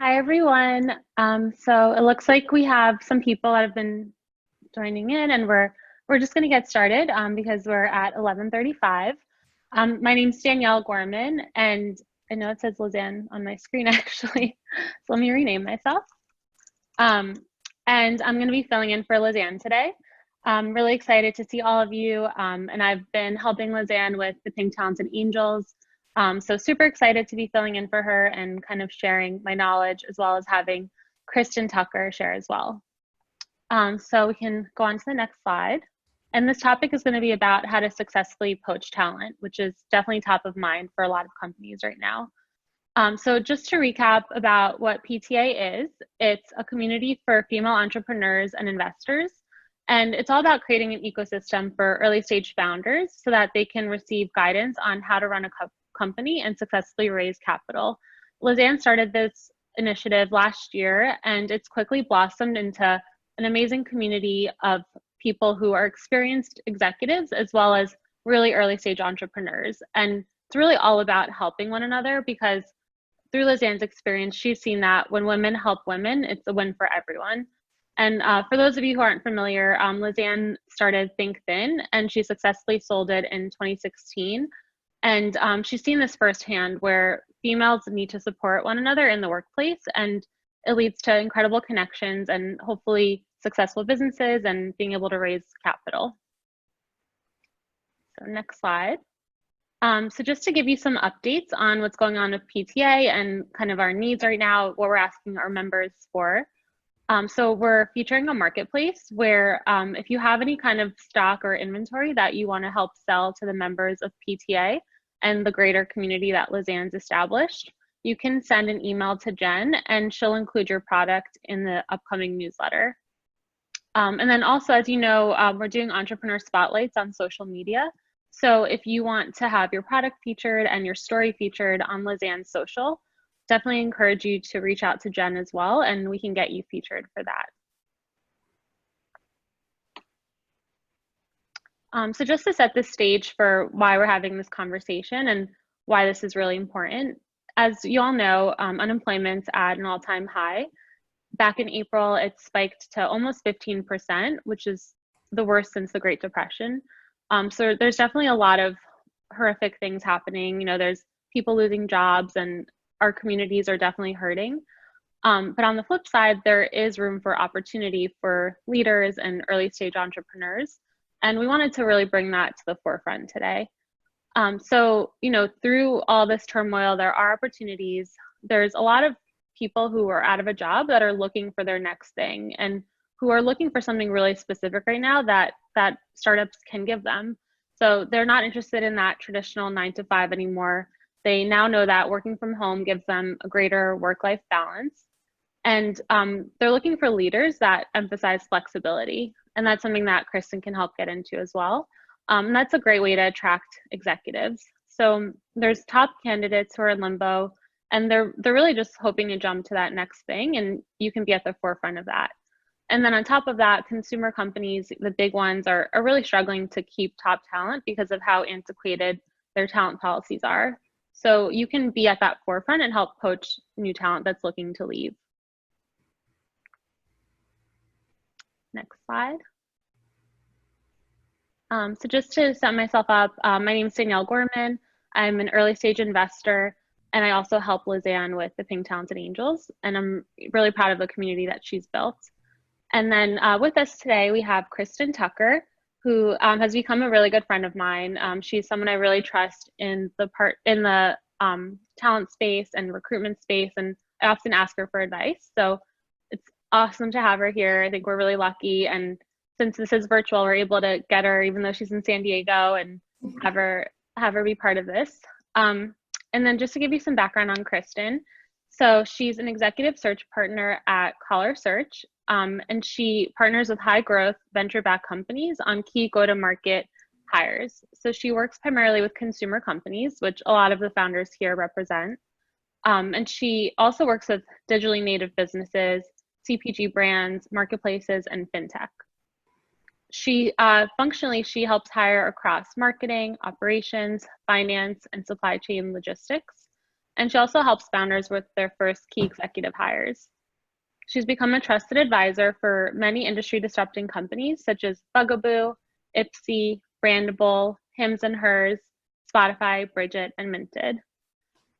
Hi, everyone. So it looks like we have some people that have been joining in, and we're just going to get started because we're at 11:35. My name's Danielle Gorman, and I know it says Lizanne on my screen actually, so let me rename myself. And I'm going to be filling in for Lizanne today. I'm really excited to see all of you, and I've been helping Lizanne with the Pink Talents and Angels. So super excited to be filling in for her and kind of sharing my knowledge, as well as having Kristin Tucker share as well. So we can go on to the next slide. And this topic is going to be about how to successfully poach talent, which is definitely top of mind for a lot of companies right now. So just to recap about what PTA is, it's a community for female entrepreneurs and investors. And it's all about creating an ecosystem for early stage founders so that they can receive guidance on how to run a company and successfully raise capital. Lizanne started this initiative last year, and it's quickly blossomed into an amazing community of people who are experienced executives as well as really early stage entrepreneurs. And it's really all about helping one another, because through Lizanne's experience, she's seen that when women help women, it's a win for everyone. And for those of you who aren't familiar, Lizanne started Think Thin, and she successfully sold it in 2016. And she's seen this firsthand, where females need to support one another in the workplace, and it leads to incredible connections and hopefully successful businesses and being able to raise capital. So next slide. So just to give you some updates on what's going on with PTA and kind of our needs right now, what we're asking our members for. So we're featuring a marketplace where if you have any kind of stock or inventory that you want to help sell to the members of PTA and the greater community that Lizanne's established, you can send an email to Jen and she'll include your product in the upcoming newsletter. And then also, as you know, we're doing entrepreneur spotlights on social media. So if you want to have your product featured and your story featured on Lizanne's social, definitely encourage you to reach out to Jen as well, and we can get you featured for that. So just to set the stage for why we're having this conversation and why this is really important, as you all know, unemployment's at an all-time high. Back in April, it spiked to almost 15%, which is the worst since the Great Depression. So there's definitely a lot of horrific things happening. You know, there's people losing jobs, and our communities are definitely hurting. But on the flip side, there is room for opportunity for leaders and early stage entrepreneurs. And we wanted to really bring that to the forefront today. So, you know, through all this turmoil, there are opportunities. There's a lot of people who are out of a job that are looking for their next thing and who are looking for something really specific right now that startups can give them. So they're not interested in that traditional 9-to-5 anymore. They now know that working from home gives them a greater work-life balance. And they're looking for leaders that emphasize flexibility. And that's something that Kristin can help get into as well. And that's a great way to attract executives. So there's top candidates who are in limbo, and they're really just hoping to jump to that next thing, and you can be at the forefront of that. And then on top of that, consumer companies, the big ones, are really struggling to keep top talent because of how antiquated their talent policies are. So you can be at that forefront and help poach new talent that's looking to leave. Next slide. So just to set myself up, my name is Danielle Gorman. I'm an early stage investor, and I also help Lizanne with the Pink Talents and Angels, and I'm really proud of the community that she's built. And then with us today, we have Kristin Tucker, who has become a really good friend of mine. She's someone I really trust in the talent space and recruitment space, and I often ask her for advice. So it's awesome to have her here. I think we're really lucky, and since this is virtual, we're able to get her, even though she's in San Diego, and have her be part of this. And then just to give you some background on Kristin, so she's an executive search partner at Koller Search, and she partners with high growth venture-backed companies on key go-to-market hires. So she works primarily with consumer companies, which a lot of the founders here represent. And she also works with digitally native businesses, CPG brands, marketplaces, and fintech. She functionally, she helps hire across marketing, operations, finance, and supply chain logistics. and she also helps founders with their first key executive hires. She's become a trusted advisor for many industry disrupting companies such as Bugaboo, Ipsy, Brandable, Hims and Hers, Spotify, Bridget, and Minted.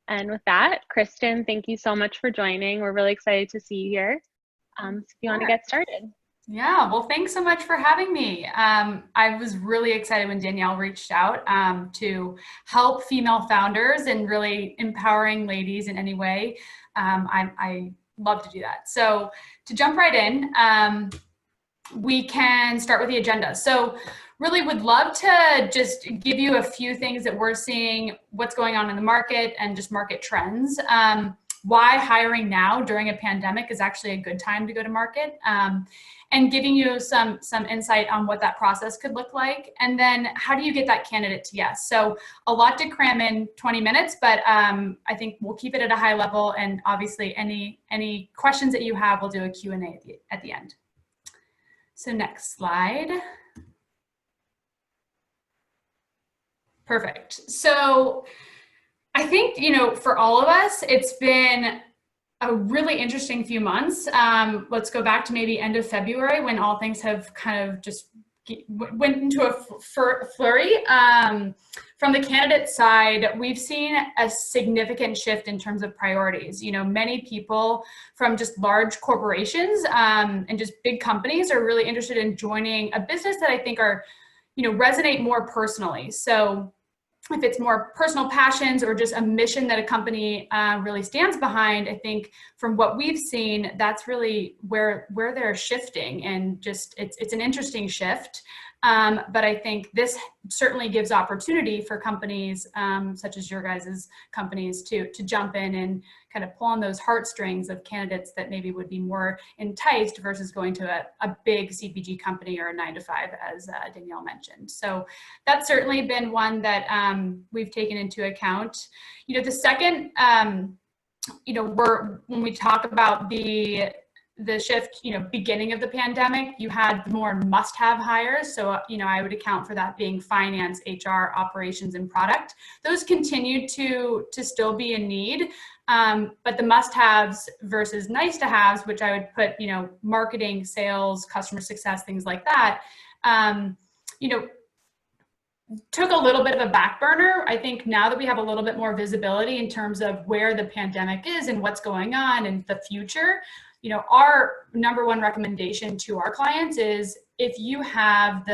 And with that, Kristin, thank you so much for joining. We're really excited to see you here. So if you want to get started. Yeah, well, thanks so much for having me. I was really excited when Danielle reached out to help female founders and really empowering ladies in any way. I love to do that. So to jump right in, we can start with the agenda. So really would love to just give you a few things that we're seeing, what's going on in the market and just market trends. Why hiring now during a pandemic is actually a good time to go to market, and giving you some insight on what that process could look like. And then how do you get that candidate to yes? So a lot to cram in 20 minutes, but I think we'll keep it at a high level. And obviously any questions that you have, we'll do a Q&A at the end. So next slide. Perfect. So I think, for all of us, it's been a really interesting few months. Let's go back to maybe end of February when all things have kind of just went into a flurry. From the candidate side, we've seen a significant shift in terms of priorities. Many people from just large corporations and just big companies are really interested in joining a business that I think are, resonate more personally. So if it's more personal passions or just a mission that a company really stands behind, I think from what we've seen, that's really where they're shifting, and just it's an interesting shift. But I think this certainly gives opportunity for companies such as your guys' companies to jump in and kind of pull on those heartstrings of candidates that maybe would be more enticed versus going to a big CPG company or a 9-to-5, as Danielle mentioned. So that's certainly been one that we've taken into account. The second, when we talk about the shift, beginning of the pandemic, you had more must-have hires. So, I would account for that being finance, HR, operations, and product. Those continued to still be a need. But the must-haves versus nice-to-haves, which I would put, marketing, sales, customer success, things like that, took a little bit of a back burner. I think now that we have a little bit more visibility in terms of where the pandemic is and what's going on and the future, our number one recommendation to our clients is if you have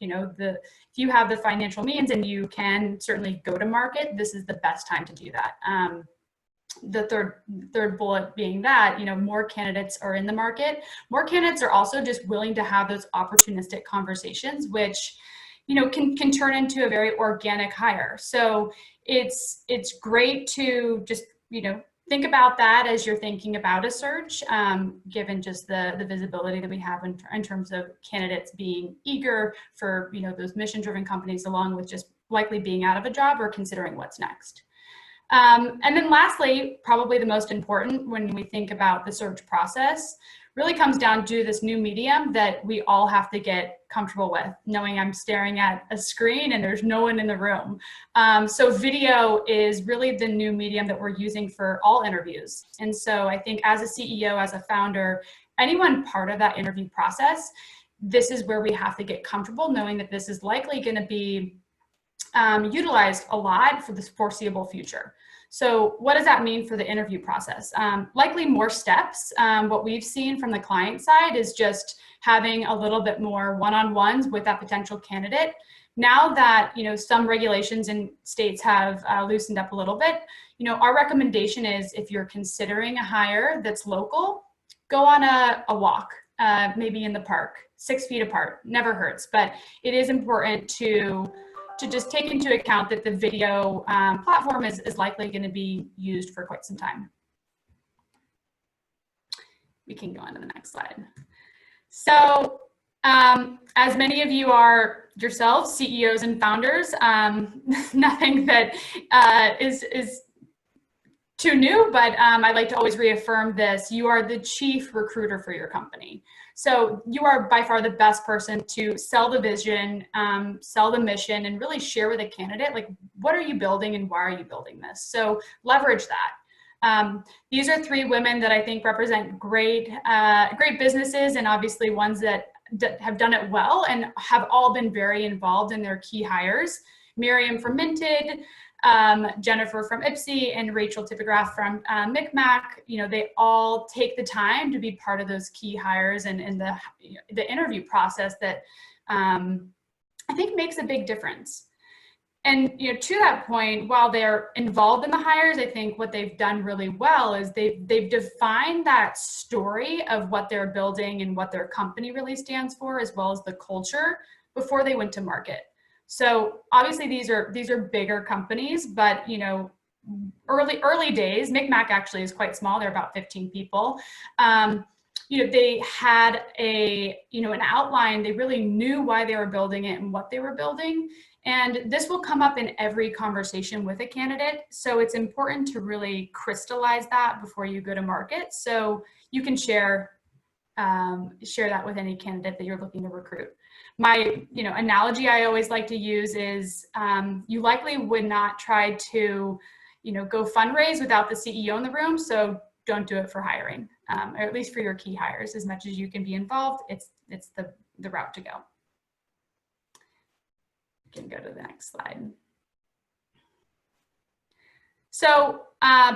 if you have the financial means and you can certainly go to market, this is the best time to do that. The third bullet being that, more candidates are in the market. More candidates are also just willing to have those opportunistic conversations, which, can turn into a very organic hire. So it's great to just, think about that as you're thinking about a search, given just the visibility that we have in terms of candidates being eager for, those mission-driven companies, along with just likely being out of a job or considering what's next. And then lastly, probably the most important when we think about the search process, really comes down to this new medium that we all have to get comfortable with, knowing I'm staring at a screen and there's no one in the room. So video is really the new medium that we're using for all interviews. And so I think as a CEO, as a founder, anyone part of that interview process, this is where we have to get comfortable knowing that this is likely going to be utilized a lot for the foreseeable future. So what does that mean for the interview process? Likely more steps. What we've seen from the client side is just having a little bit more one-on-ones with that potential candidate. Now that, some regulations in states have loosened up a little bit, our recommendation is if you're considering a hire that's local, go on a walk, maybe in the park, 6 feet apart, never hurts, but it is important to just take into account that the video platform is likely going to be used for quite some time. We can go on to the next slide. So as many of you are yourselves, CEOs and founders, nothing that is too new, but I like to always reaffirm this. You are the chief recruiter for your company. So you are by far the best person to sell the vision, sell the mission, and really share with a candidate, like, what are you building and why are you building this? So leverage that. These are three women that I think represent great businesses, and obviously ones that have done it well and have all been very involved in their key hires. Miriam from Minted, Jennifer from Ipsy, and Rachel Tipograph from Micmac. They all take the time to be part of those key hires and the interview process that I think makes a big difference. And to that point, while they're involved in the hires, I think what they've done really well is they've defined that story of what they're building and what their company really stands for, as well as the culture, before they went to market. So obviously these are bigger companies, but early days, Micmac actually is quite small. They're about 15 people. They had an outline. They really knew why they were building it and what they were building. And this will come up in every conversation with a candidate. So it's important to really crystallize that before you go to market, so you can share that with any candidate that you're looking to recruit. My analogy I always like to use is you likely would not try to go fundraise without the CEO in the room, so don't do it for hiring, or at least for your key hires. As much as you can be involved, it's the route to go. You can go to the next slide. So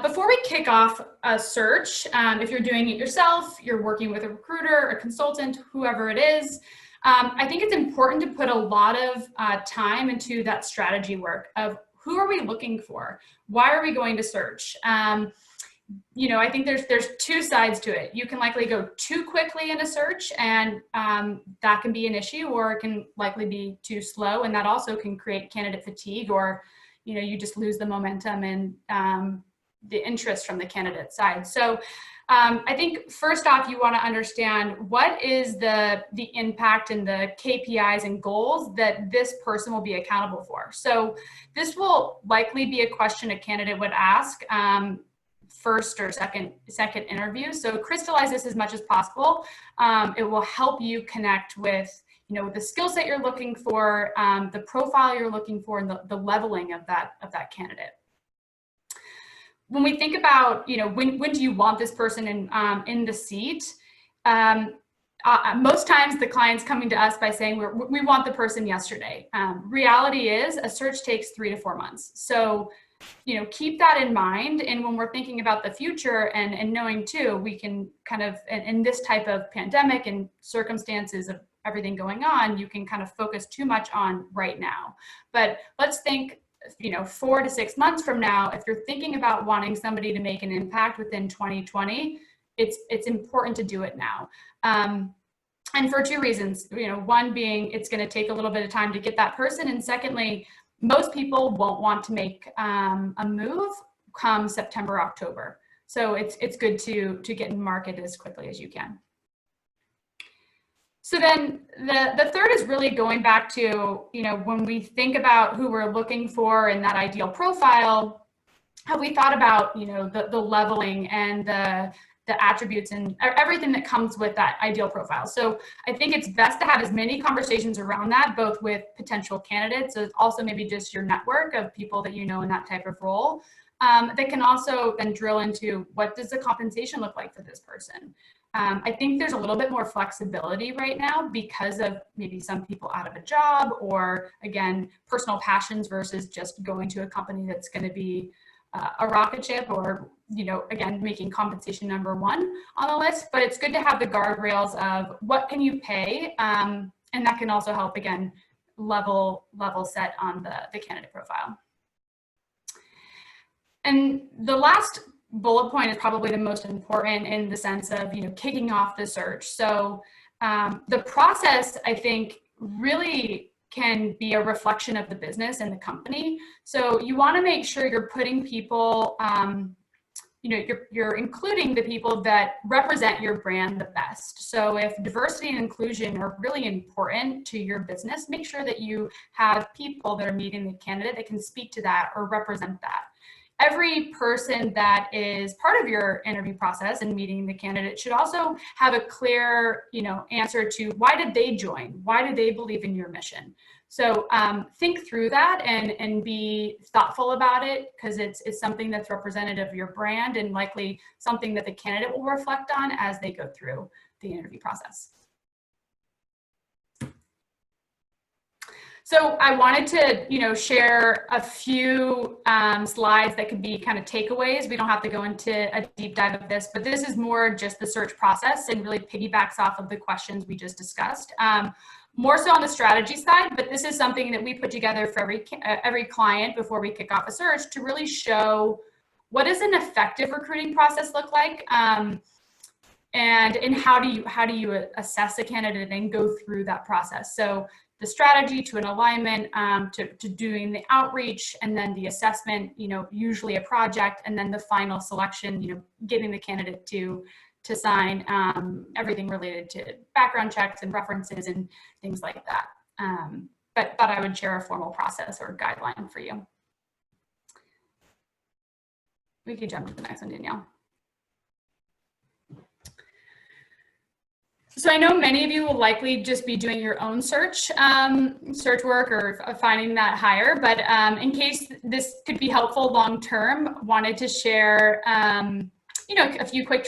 before we kick off a search, if you're doing it yourself, you're working with a recruiter, a consultant, whoever it is, I think it's important to put a lot of time into that strategy work of who are we looking for? Why are we going to search? I think there's two sides to it. You can likely go too quickly in a search, and that can be an issue, or it can likely be too slow, and that also can create candidate fatigue, or you just lose the momentum and the interest from the candidate side. So I think first off, you want to understand what is the impact and the KPIs and goals that this person will be accountable for. So this will likely be a question a candidate would ask first or second interview. So crystallize this as much as possible. It will help you connect with the skill set you're looking for, the profile you're looking for, and the leveling of that candidate. When we think about, when do you want this person in the seat? Most times the client's coming to us by saying we want the person yesterday. Reality is a search takes 3 to 4 months. So, keep that in mind. And when we're thinking about the future and knowing too, we can kind of, in this type of pandemic and circumstances of everything going on, you can kind of focus too much on right now. But let's think 4 to 6 months from now, if you're thinking about wanting somebody to make an impact within 2020, it's important to do it now. And for two reasons, one being it's going to take a little bit of time to get that person. And secondly, most people won't want to make a move come September, October. So it's good to get in market as quickly as you can. So then the third is really going back to, when we think about who we're looking for in that ideal profile, have we thought about, the leveling and the attributes and everything that comes with that ideal profile. So I think it's best to have as many conversations around that, both with potential candidates, as also maybe just your network of people that in that type of role. That can also then drill into what does the compensation look like for this person. I think there's a little bit more flexibility right now because of maybe some people out of a job, or again, personal passions versus just going to a company that's going to be a rocket ship, or again, making compensation number one on the list. But it's good to have the guardrails of what can you pay, and that can also help, again, level set on the candidate profile. And the last bullet point is probably the most important in the sense of kicking off the search. So the process, I think, really can be a reflection of the business and the company. So you want to make sure you're putting people, you're including the people that represent your brand the best. So if diversity and inclusion are really important to your business, make sure that you have people that are meeting the candidate that can speak to that or represent that. every person that is part of your interview process and meeting the candidate should also have a clear, answer to why did they join? Why do they believe in your mission? So think through that and be thoughtful about it, because it's something that's representative of your brand and likely something that the candidate will reflect on as they go through the interview process. So I wanted to, share a few slides that could be kind of takeaways. We don't have to go into a deep dive of this, but this is more just the search process and really piggybacks off of the questions we just discussed. More so on the strategy side, but this is something that we put together for every client before we kick off a search to really show what does an effective recruiting process look like, and how do you assess a candidate and go through that process. So the strategy to an alignment, to doing the outreach, and then the assessment, usually a project, and then the final selection, getting the candidate to sign, everything related to background checks and references and things like that. But I would share a formal process or guideline for you. We could jump to the next one, Danielle. So I know many of you will likely just be doing your own search work or finding that hire, but in case this could be helpful long-term, wanted to share, a few quick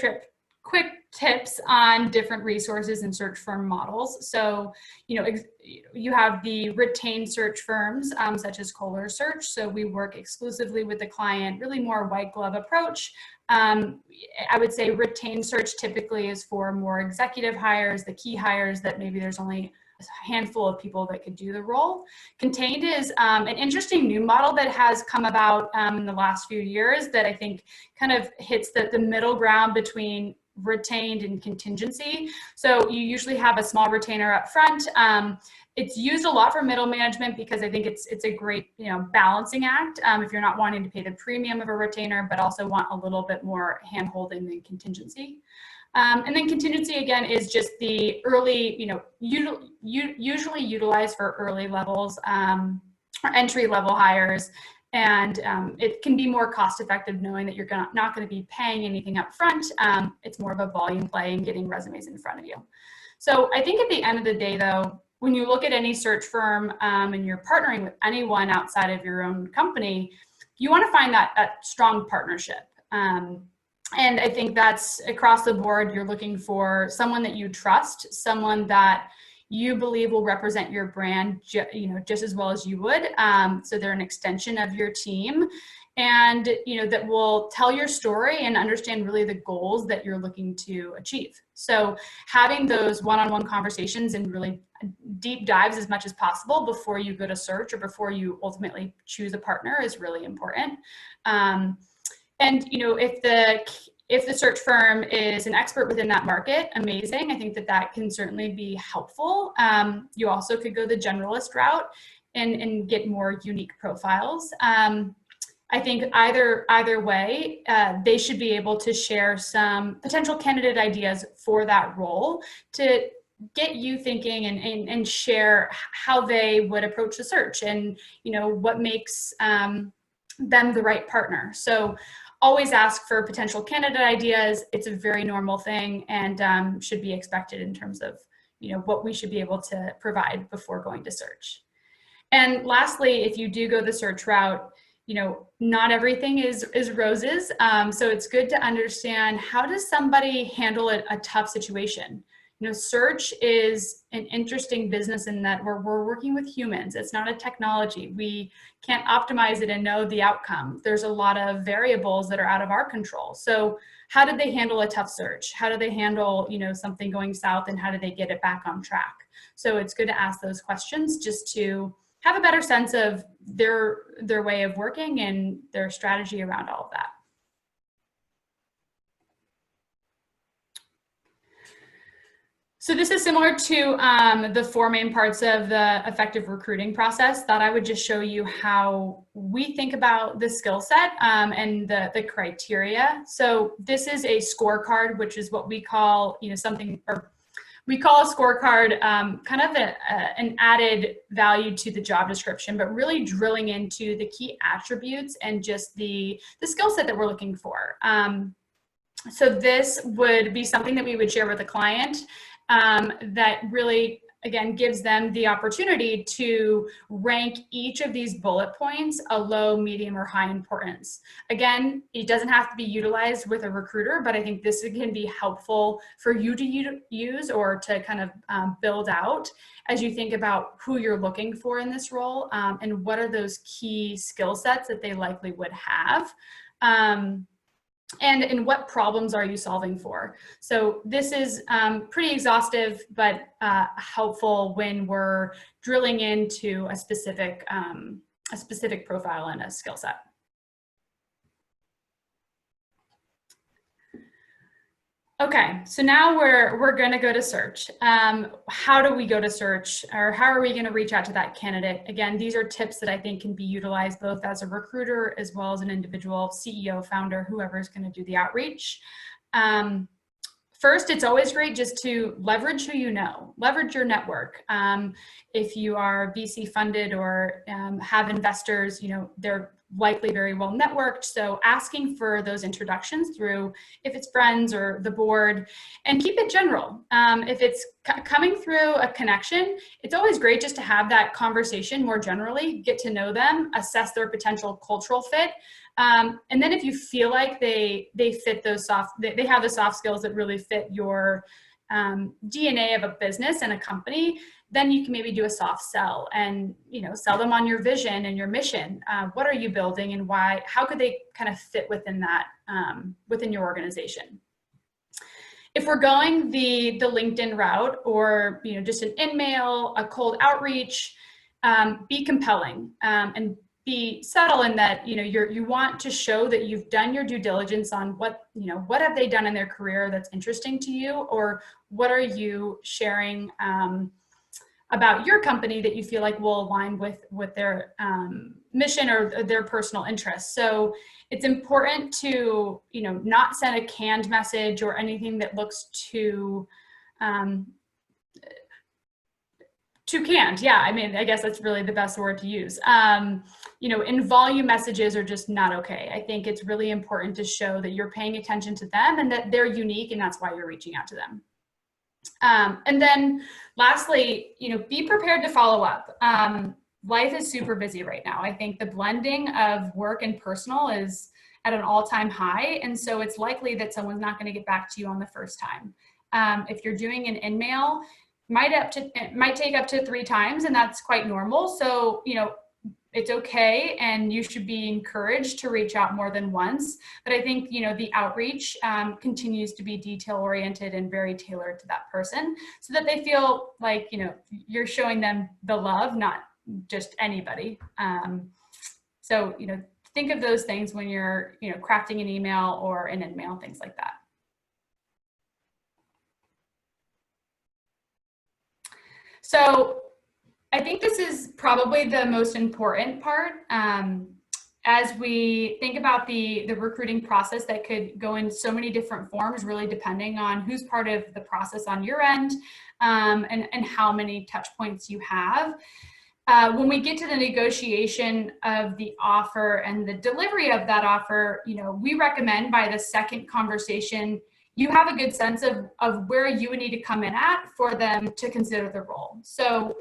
tips on different resources and search firm models. So, you have the retained search firms, such as Koller Search. So we work exclusively with the client, really more white glove approach. I would say retained search typically is for more executive hires, the key hires that maybe there's only a handful of people that could do the role. Contained is an interesting new model that has come about in the last few years that I think kind of hits the middle ground between retained and contingency. So you usually have a small retainer up front. It's used a lot for middle management because I think it's a great balancing act if you're not wanting to pay the premium of a retainer, but also want a little bit more hand-holding than contingency. And then contingency again is just the early, usually utilized for early levels or entry level hires. And it can be more cost effective knowing that you're not going to be paying anything up front. It's more of a volume play and getting resumes in front of you. So I think at the end of the day, though, when you look at any search firm and you're partnering with anyone outside of your own company, you want to find that strong partnership. And I think that's across the board. You're looking for someone that you trust, someone that you believe will represent your brand, just as well as you would. So they're an extension of your team, and that will tell your story and understand really the goals that you're looking to achieve. So having those one-on-one conversations and really deep dives as much as possible before you go to search or before you ultimately choose a partner is really important. And if the search firm is an expert within that market, amazing. I think that can certainly be helpful. You also could go the generalist route and get more unique profiles. I think either way, they should be able to share some potential candidate ideas for that role to get you thinking and share how they would approach the search and what makes them the right partner. So always ask for potential candidate ideas. It's a very normal thing and should be expected in terms of what we should be able to provide before going to search. And lastly, if you do go the search route, not everything is roses. So it's good to understand, how does somebody handle a tough situation? Search is an interesting business in that we're working with humans. It's not a technology. We can't optimize it and know the outcome. There's a lot of variables that are out of our control. So how did they handle a tough search? How do they handle, something going south, and how do they get it back on track? So it's good to ask those questions just to have a better sense of their way of working and their strategy around all of that. So this is similar to the four main parts of the effective recruiting process. Thought I would just show you how we think about the skill set and the criteria. So this is a scorecard, which is what we call, something, or we call a scorecard kind of an added value to the job description, but really drilling into the key attributes and just the skill set that we're looking for. So this would be something that we would share with a client that really, again, gives them the opportunity to rank each of these bullet points a low, medium, or high importance. Again, it doesn't have to be utilized with a recruiter, but I think this can be helpful for you to use or to kind of build out as you think about who you're looking for in this role and what are those key skill sets that they likely would have. And what problems are you solving for? So this is pretty exhaustive, but helpful when we're drilling into a specific profile and a skill set. Okay, so now we're going to go to search. How do we go to search, or how are we going to reach out to that candidate? Again, these are tips that I think can be utilized both as a recruiter as well as an individual CEO, founder, whoever is going to do the outreach. First, it's always great just to leverage who you know, leverage your network. If you are VC funded or have investors, you know, they're likely very well networked. So asking for those introductions through, if it's friends or the board, and keep it general. If it's coming through a connection, it's always great just to have that conversation more generally, get to know them, assess their potential cultural fit. And then if you feel like they fit those they have the soft skills that really fit your DNA of a business and a company, then you can maybe do a soft sell and, you know, sell them on your vision and your mission. What are you building and why? How could they kind of fit within that, within your organization? If we're going the LinkedIn route, or, you know, just an in-mail, a cold outreach, be compelling and be subtle in that, you know, you want to show that you've done your due diligence on what, you know, what have they done in their career that's interesting to you, or what are you sharing about your company that you feel like will align with their mission or their personal interests. So it's important to, you know, not send a canned message or anything that looks too canned. Yeah, I mean, I guess that's really the best word to use. You know, in volume messages are just not okay. I think it's really important to show that you're paying attention to them and that they're unique, and that's why you're reaching out to them. And then lastly, you know, be prepared to follow up. Life is super busy right now. I think the blending of work and personal is at an all-time high. And so it's likely that someone's not going to get back to you on the first time. If you're doing an in-mail, it might take up to 3 times, and that's quite normal. So, you know, it's okay, and you should be encouraged to reach out more than once. But I think, you know, the outreach continues to be detail oriented and very tailored to that person, so that they feel like, you know, you're showing them the love, not just anybody. So, you know, think of those things when you're, you know, crafting an email or an in-mail, things like that. So I think this is probably the most important part as we think about the recruiting process that could go in so many different forms, really depending on who's part of the process on your end and how many touch points you have. When we get to the negotiation of the offer and the delivery of that offer, you know, we recommend by the second conversation, you have a good sense of where you would need to come in at for them to consider the role. So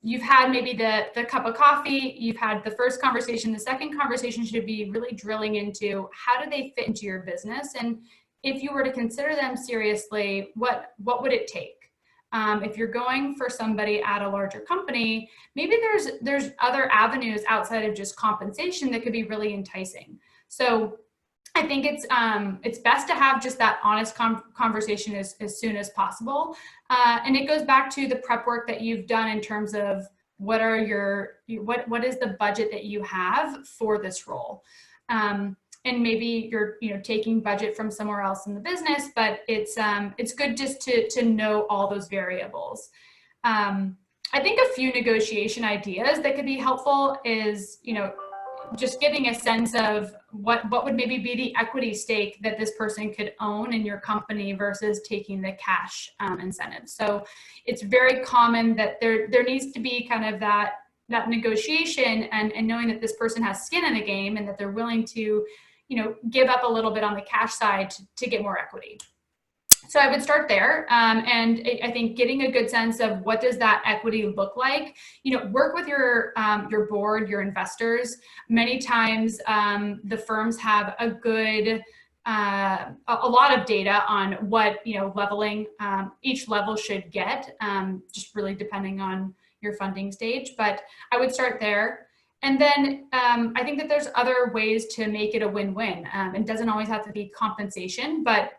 you've had maybe the cup of coffee, you've had the first conversation, the second conversation should be really drilling into how do they fit into your business? And if you were to consider them seriously, what would it take? If you're going for somebody at a larger company, maybe there's other avenues outside of just compensation that could be really enticing. So I think it's best to have just that honest conversation as soon as possible. And it goes back to the prep work that you've done in terms of what is the budget that you have for this role. And maybe you're, you know, taking budget from somewhere else in the business, but it's good just to know all those variables. I think a few negotiation ideas that could be helpful is, you know, just getting a sense of what would maybe be the equity stake that this person could own in your company versus taking the cash incentive. So it's very common that there needs to be kind of that negotiation and knowing that this person has skin in the game and that they're willing to, give up a little bit on the cash side to get more equity. So I would start there. And I think getting a good sense of what does that equity look like, work with your board, your investors. Many times the firms have a good, a lot of data on what, leveling each level should get, just really depending on your funding stage. But I would start there. And then I think that there's other ways to make it a win-win. It doesn't always have to be compensation, but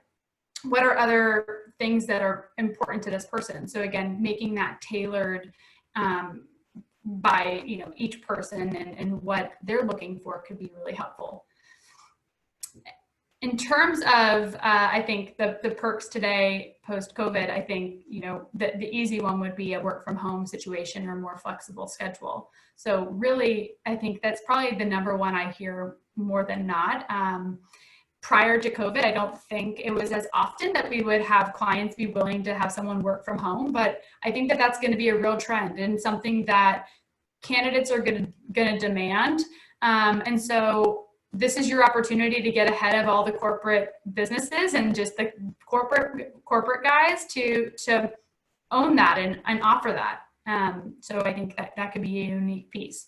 what are other things that are important to this person? So again, making that tailored by each person and what they're looking for could be really helpful. In terms of, I think the perks today post-COVID, I think the easy one would be a work from home situation or a more flexible schedule. So really, I think that's probably the number one I hear more than not. Prior to COVID, I don't think it was as often that we would have clients be willing to have someone work from home, but I think that that's going to be a real trend and something that candidates are going to demand. And so this is your opportunity to get ahead of all the corporate businesses and just the corporate guys to own that and offer that. So I think that could be a unique piece.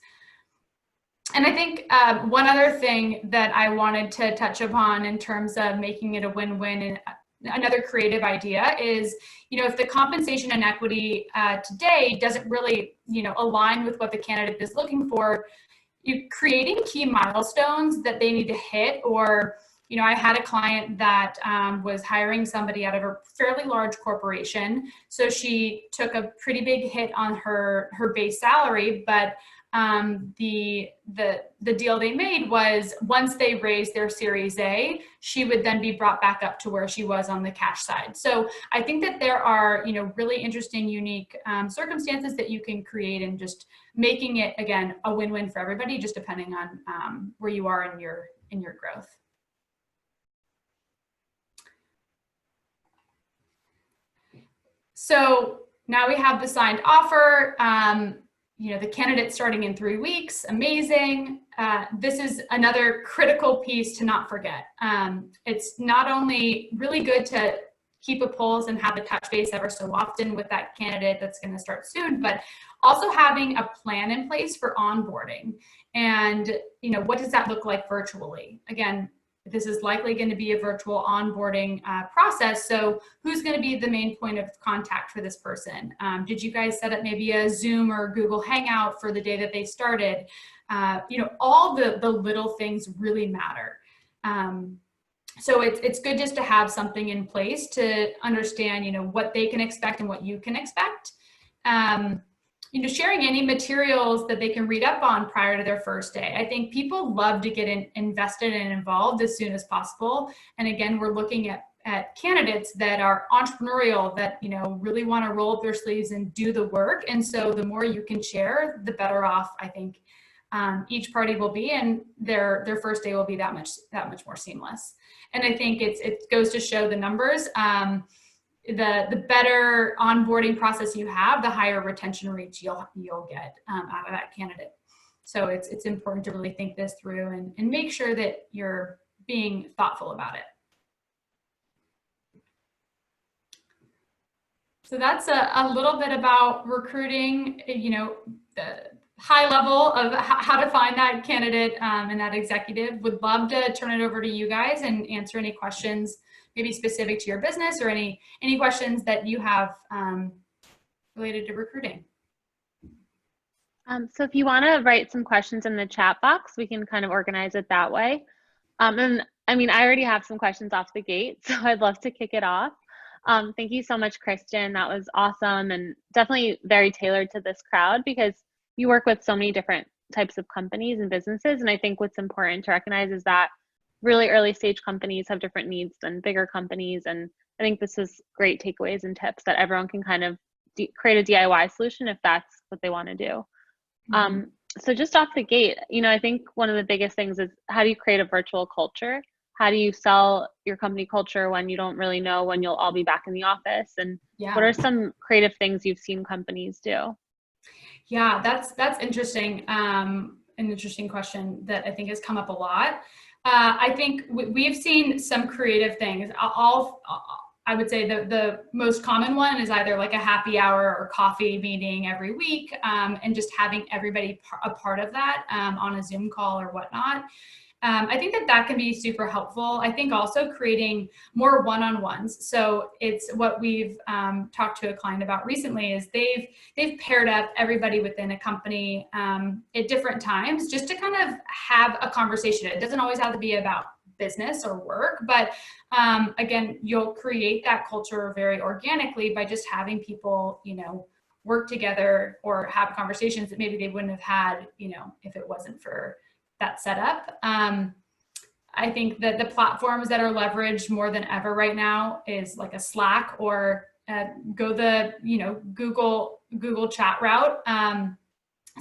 And I think one other thing that I wanted to touch upon in terms of making it a win-win, and another creative idea is, if the compensation and equity today doesn't really, align with what the candidate is looking for, you creating key milestones that they need to hit. Or, I had a client that was hiring somebody out of a fairly large corporation. So she took a pretty big hit on her base salary, but the deal they made was once they raised their Series A, she would then be brought back up to where she was on the cash side. So I think that there are, really interesting, unique circumstances that you can create and just making it, again, a win-win for everybody, just depending on where you are in your growth. So now we have the signed offer. The candidate starting in 3 weeks, amazing. This is another critical piece to not forget. It's not only really good to keep a pulse and have a touch base ever so often with that candidate that's going to start soon, but also having a plan in place for onboarding. And, what does that look like virtually? Again, this is likely going to be a virtual onboarding process. So who's going to be the main point of contact for this person? Did you guys set up maybe a Zoom or Google Hangout for the day that they started? All the little things really matter. So it's good just to have something in place to understand, what they can expect and what you can expect. Sharing any materials that they can read up on prior to their first day. I think people love to get invested and involved as soon as possible. And again, we're looking at candidates that are entrepreneurial, that, really want to roll up their sleeves and do the work. And so the more you can share, the better off, I think, each party will be, and their first day will be that much more seamless. And I think it goes to show the numbers. The better onboarding process you have, the higher retention rates you'll get out of that candidate. So it's important to really think this through and make sure that you're being thoughtful about it. So that's a little bit about recruiting, the high level of how to find that candidate and that executive. Would love to turn it over to you guys and answer any questions maybe specific to your business or any questions that you have related to recruiting. So if you want to write some questions in the chat box, we can kind of organize it that way. And I mean, I already have some questions off the gate, so I'd love to kick it off. Thank you so much, Kristin. That was awesome and definitely very tailored to this crowd because you work with so many different types of companies and businesses. And I think what's important to recognize is that really early stage companies have different needs than bigger companies. And I think this is great takeaways and tips that everyone can kind of create a DIY solution if that's what they want to do. So just off the gate, I think one of the biggest things is, how do you create a virtual culture? How do you sell your company culture when you don't really know when you'll all be back in the office? And what Yeah. are some creative things you've seen companies do? Yeah, that's interesting. An interesting question that I think has come up a lot. I think we've seen some creative things. I would say the most common one is either like a happy hour or coffee meeting every week, and just having everybody a part of that on a Zoom call or whatnot. I think that can be super helpful. I think also creating more one-on-ones. So it's what we've talked to a client about recently is they've paired up everybody within a company at different times just to kind of have a conversation. It doesn't always have to be about business or work, but again, you'll create that culture very organically by just having people, work together or have conversations that maybe they wouldn't have had, if it wasn't for that setup. I think that the platforms that are leveraged more than ever right now is like a Slack or go the Google chat route.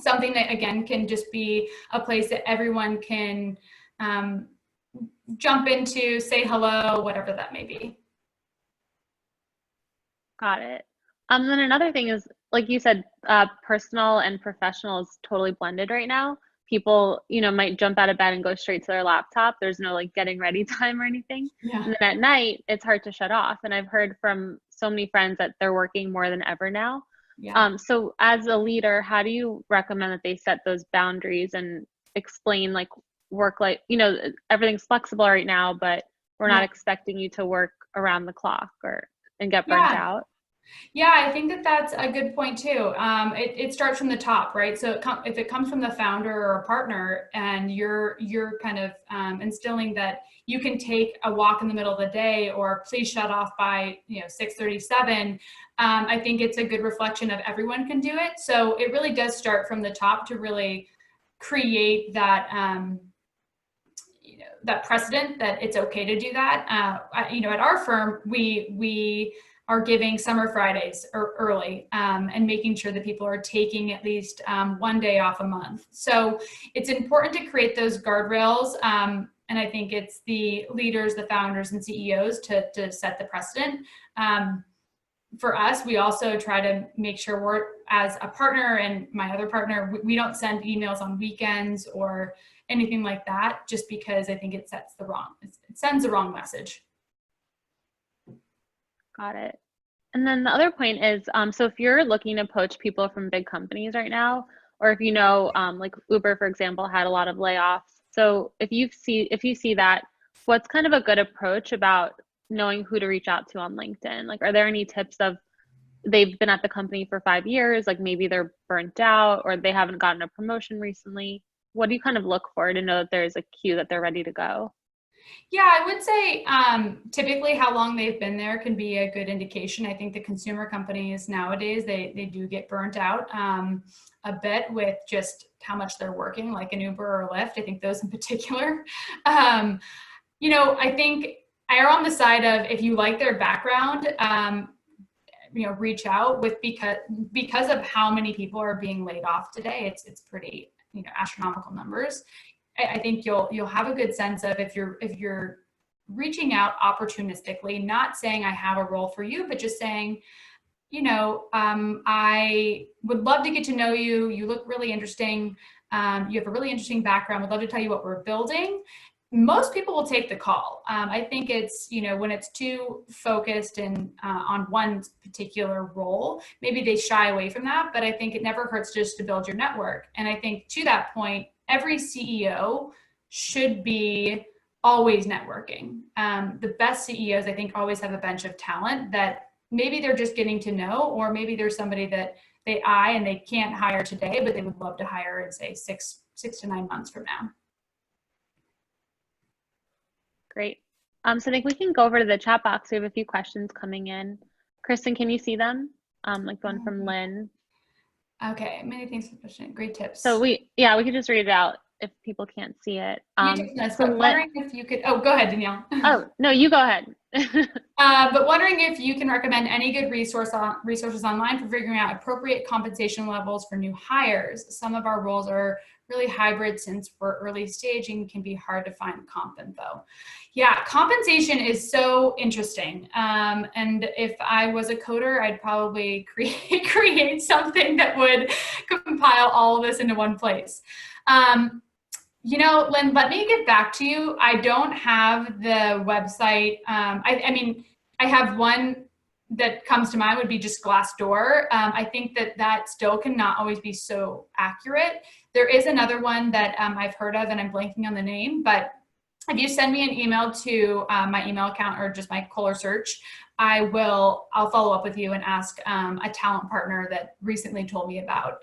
Something that again can just be a place that everyone can jump into, say hello, whatever that may be. Got it. Then another thing is, like you said, personal and professional is totally blended right now. People, might jump out of bed and go straight to their laptop. There's no like getting ready time or anything. Yeah. And then at night, it's hard to shut off. And I've heard from so many friends that they're working more than ever now. Yeah. So as a leader, how do you recommend that they set those boundaries and explain like work, like, everything's flexible right now, but we're not expecting you to work around the clock and get burnt out? Yeah, I think that's a good point too. It starts from the top, right? So if it comes from the founder or a partner, and you're kind of instilling that you can take a walk in the middle of the day, or please shut off by 6:37. I think it's a good reflection of everyone can do it. So it really does start from the top to really create that that precedent that it's okay to do that. At our firm, we are giving summer Fridays early and making sure that people are taking at least one day off a month. So it's important to create those guardrails. And I think it's the leaders, the founders and CEOs to set the precedent. For us, we also try to make sure we're, as a partner and my other partner, we don't send emails on weekends or anything like that, just because I think it sends the wrong message. Got it. And then the other point is, so if you're looking to poach people from big companies right now, or if like Uber, for example, had a lot of layoffs. So if you see that, what's kind of a good approach about knowing who to reach out to on LinkedIn? Like, are there any tips of, they've been at the company for 5 years, like maybe they're burnt out or they haven't gotten a promotion recently? What do you kind of look for to know that there's a cue that they're ready to go? Yeah, I would say typically how long they've been there can be a good indication. I think the consumer companies nowadays, they do get burnt out a bit with just how much they're working, like an Uber or Lyft. I think those in particular. I think I err on the side of, if you like their background, reach out with, because of how many people are being laid off today. It's pretty astronomical numbers. I think you'll have a good sense of if you're reaching out opportunistically, not saying I have a role for you, but just saying, I would love to get to know you. You look really interesting. You have a really interesting background. Would love to tell you what we're building. Most people will take the call. I think it's, when it's too focused and on one particular role, maybe they shy away from that, but I think it never hurts just to build your network. And I think to that point, every CEO should be always networking. The best CEOs, I think, always have a bench of talent that maybe they're just getting to know, or maybe there's somebody that they eye and they can't hire today, but they would love to hire in, say, six to 9 months from now. Great. So I think we can go over to the chat box. We have a few questions coming in. Kristin, can you see them? Like the one from Lynn. Okay, many thanks for pushing. Great tips. So we could just read it out. if people can't see it. You took notes, So but wondering if you could, oh, go ahead, Danielle. Oh, no, you go ahead. But wondering if you can recommend any good resources online for figuring out appropriate compensation levels for new hires. Some of our roles are really hybrid since we're early stage and can be hard to find comp info. Yeah, compensation is so interesting. And if I was a coder, I'd probably create something that would compile all of this into one place. You know, Lynn, let me get back to you. I don't have the website. I mean, I have one that comes to mind would be just Glassdoor. I think that still cannot always be so accurate. There is another one that I've heard of, and I'm blanking on the name, but if you send me an email to my email account or just my Koller Search, I'll follow up with you and ask a talent partner that recently told me about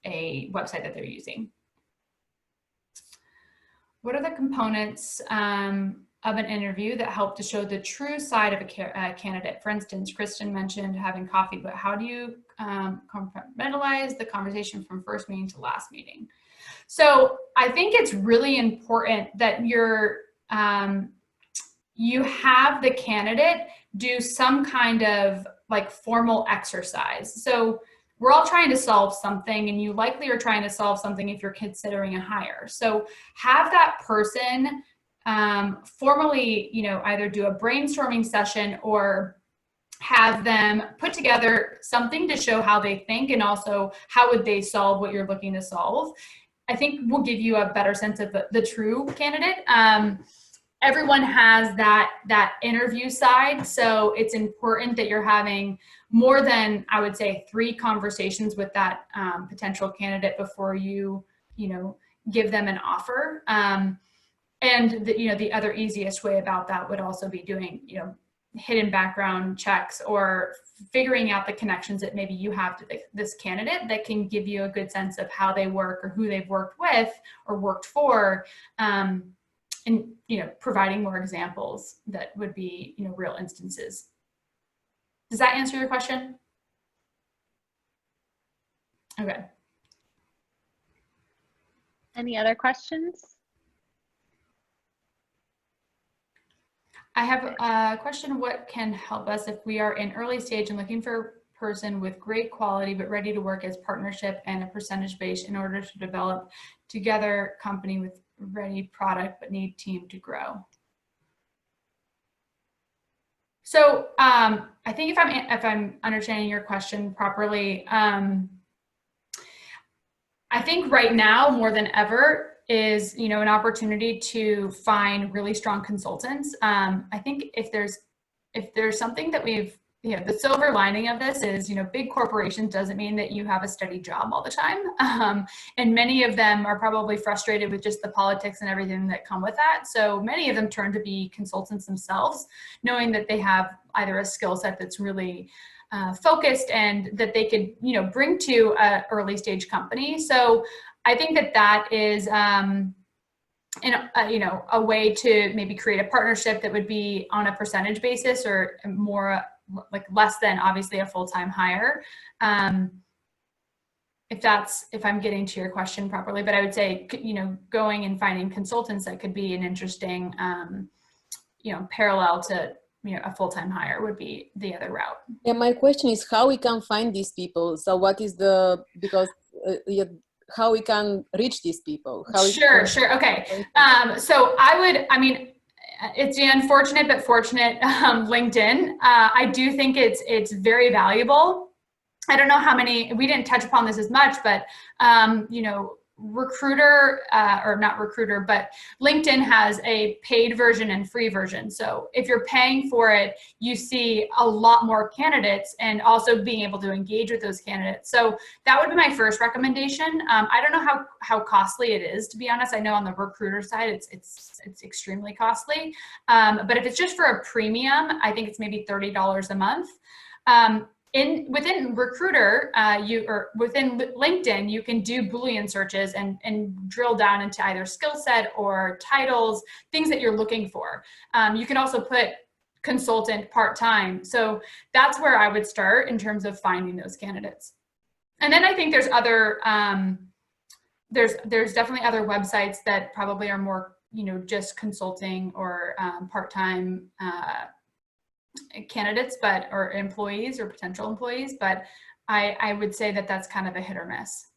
a website that they're using. What are the components of an interview that help to show the true side of a candidate? For instance, Kristin mentioned having coffee, but how do you compartmentalize the conversation from first meeting to last meeting? So I think it's really important that you have the candidate do some kind of like formal exercise. So we're all trying to solve something, and you likely are trying to solve something if you're considering a hire. So have that person formally, either do a brainstorming session or have them put together something to show how they think and also how would they solve what you're looking to solve. I think will give you a better sense of the true candidate. Everyone has that interview side, so it's important that you're having more than, I would say, 3 conversations with that potential candidate before you give them an offer. And the other easiest way about that would also be doing hidden background checks or figuring out the connections that maybe you have to this candidate that can give you a good sense of how they work or who they've worked with or worked for. And providing more examples that would be real instances. Does that answer your question? Okay. Any other questions? I have a question. What can help us if we are in early stage and looking for a person with great quality but ready to work as partnership and a percentage base in order to develop together company with ready product but need team to grow? So I think if I'm understanding your question properly, I think right now more than ever is an opportunity to find really strong consultants. I think if there's something that we've the silver lining of this is, big corporations doesn't mean that you have a steady job all the time. And many of them are probably frustrated with just the politics and everything that come with that. So many of them turn to be consultants themselves, knowing that they have either a skill set that's really focused and that they could, bring to an early stage company. So I think that is, a way to maybe create a partnership that would be on a percentage basis or more like less than obviously a full-time hire. If I'm getting to your question properly, but I would say, going and finding consultants that could be an interesting, parallel to, a full-time hire would be the other route. Yeah, my question is how we can find these people. So what is how we can reach these people? Sure. Okay. So it's the unfortunate but fortunate LinkedIn. I do think it's very valuable. I don't know how many, we didn't touch upon this as much, but Recruiter, or not Recruiter, but LinkedIn has a paid version and free version. So if you're paying for it, you see a lot more candidates and also being able to engage with those candidates. So that would be my first recommendation. I don't know how costly it is, to be honest. I know on the Recruiter side, it's extremely costly. But if it's just for a premium, I think it's maybe $30 a month. Within Recruiter, within LinkedIn, you can do Boolean searches and drill down into either skill set or titles, things that you're looking for. You can also put consultant part-time. So that's where I would start in terms of finding those candidates. And then I think there's other there's definitely other websites that probably are more, just consulting or part-time candidates, or employees or potential employees. But I would say that that's kind of a hit or miss.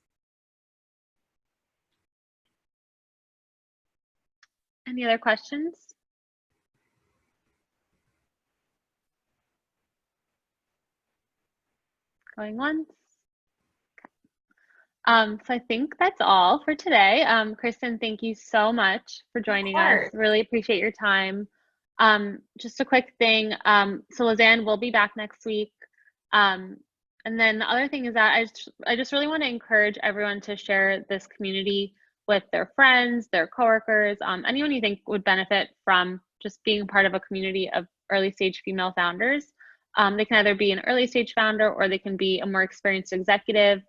Any other questions? Going once. So I think that's all for today. Kristin, thank you so much for joining us. Really appreciate your time. Just a quick thing. So Lizanne will be back next week. And then the other thing is that I just really want to encourage everyone to share this community with their friends, their coworkers, anyone you think would benefit from just being part of a community of early stage female founders. They can either be an early stage founder or they can be a more experienced executive,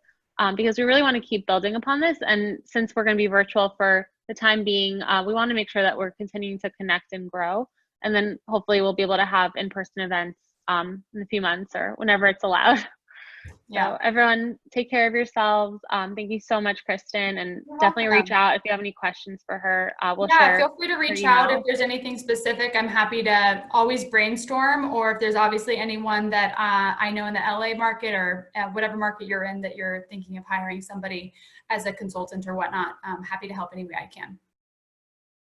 because we really want to keep building upon this. And since we're going to be virtual for the time being, we want to make sure that we're continuing to connect and grow. And then hopefully we'll be able to have in-person events in a few months or whenever it's allowed. Yeah. So everyone take care of yourselves. Thank you so much, Kristin, and definitely reach out if you have any questions for her. We'll share. Feel free to reach out if there's anything specific. I'm happy to always brainstorm, or if there's obviously anyone that I know in the LA market or whatever market you're in that you're thinking of hiring somebody as a consultant or whatnot. I'm happy to help any way I can.